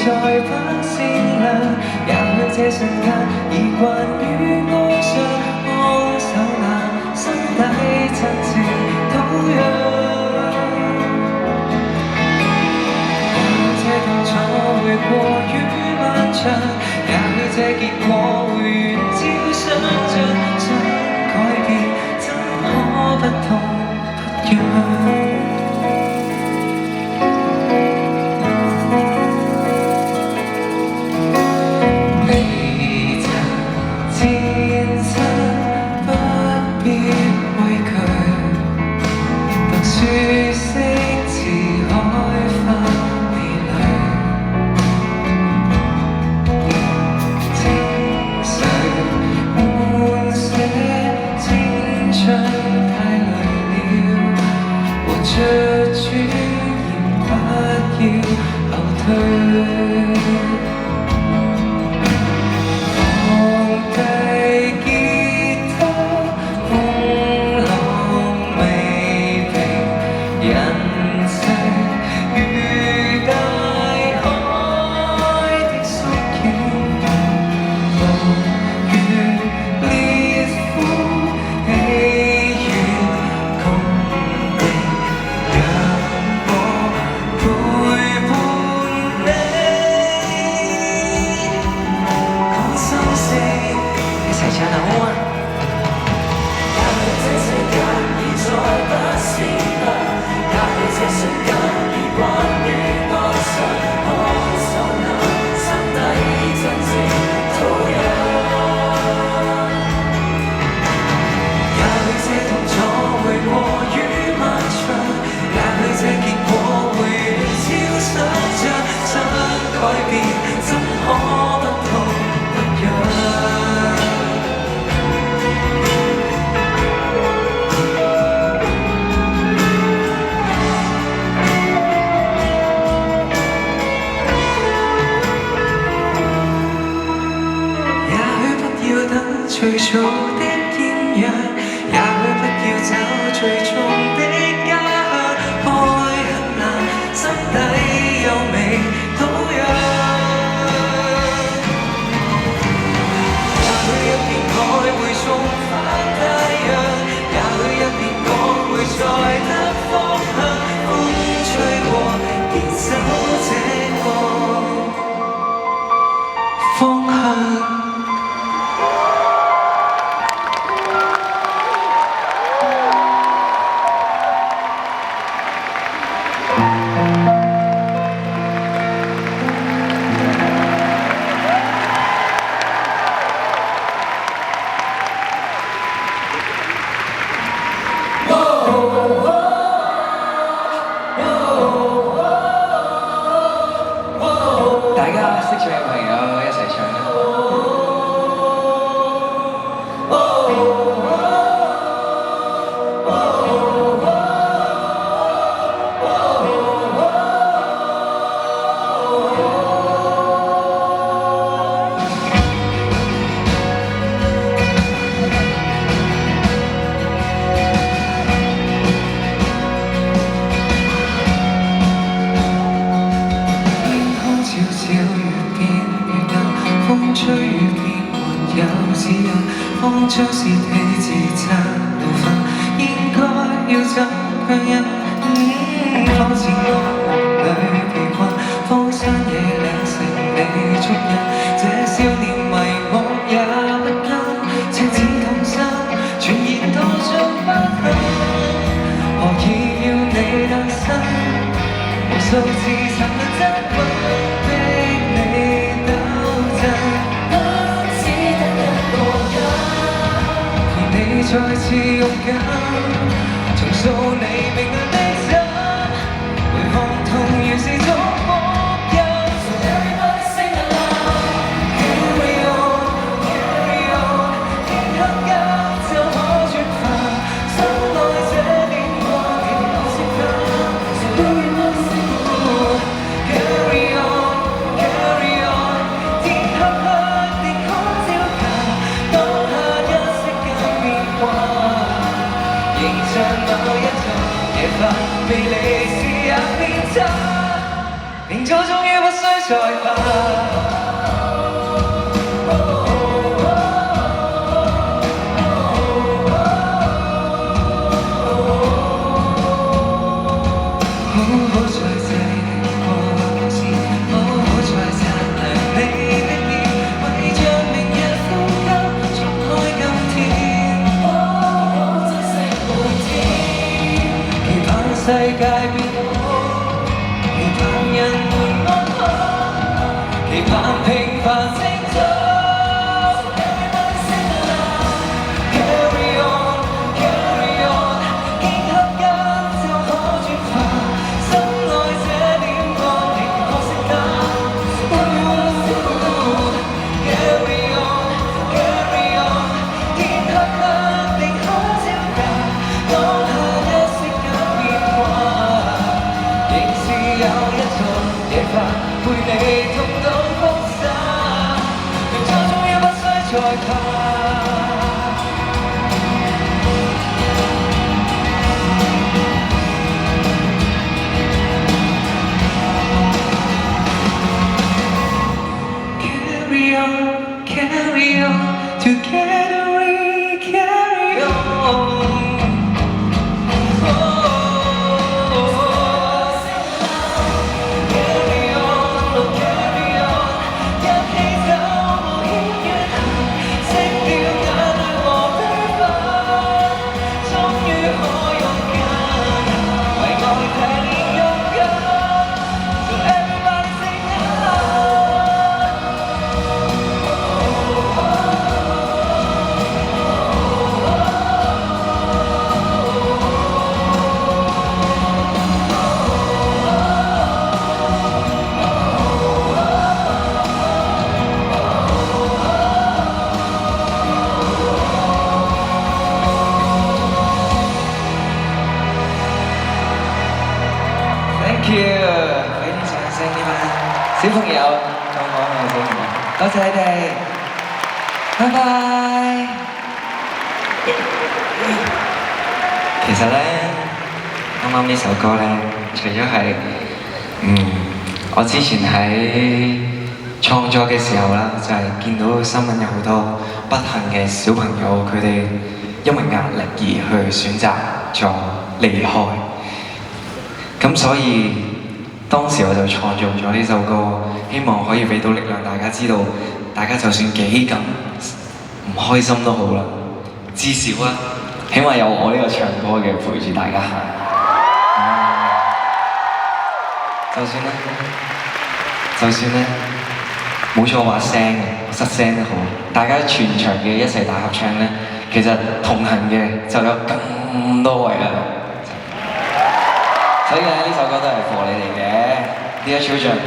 再不閃亮，也許這瞬間已慣於愛上，看手那心底真正土壤。也許這痛楚會過於漫長，也許這結果會遠超想像，想改變怎可不痛不癢。最早的豔陽，也許不要找最終的家鄉，開很難，心底有味土壤。也許一片海會送返太陽，也許一片港會再得方向，風吹過，堅守這個方向。大家識唱嘅朋友一齊唱啦！風吹雨變沒有指引，風將是你自責部分，應該要怎強忍？方似我夢裏被困，荒山野嶺成你足印，這少年迷惘也不甘，赤子痛心，全然逃進不肯，何以要你誕生？無數次沉淪質問的你。再次勇敢，重塑你明亮的心，回看痛原是種福音。So everybody sing along, carry on, carry on， 天黑間就可轉化，心內這變化仍然適合。So everybody sing along, carry on, carry on， 天黑黑定可照下，當下一息間變化。仍像某一場夜飯，未離視也變差，明早終於不需再怕。世界變好，期盼人們安好，期盼平凡成長。Carry on, carry on， 結合間就可轉化，心內這點光仍可釋膽。Carry on, carry on， 天黑黑定可招架，當下一息間變化，仍是有一種野花陪你痛到風沙，明早終於不需再怕。Carry on, carry on, together we carry on. Carry on, oh carry on， 一起走無牽怨恨，熄掉眼淚和悲憤，終於可勇敢，為愛提煉勇敢。So everybody sing along。Thank you， 俾啲掌聲呢班小朋友，咁可愛嘅小朋友，多謝你哋，拜拜。其實咧，啱啱呢首歌咧，除咗係我之前喺創作嘅時候啦，就係見到新聞有好多不幸嘅小朋友，佢哋因為壓力而去選擇咗離開。咁所以當時我就創造咗呢首歌，希望可以俾到力量大家知道，大家就算幾咁唔開心都好啦，至少啊，起碼有我呢個唱歌嘅陪住大家行。就算咧冇錯把聲失聲都好，大家全場嘅一齊大合唱咧，其實同行嘅就有咁多位啦。所以呢首歌都係 for 你哋嘅 Dear Children。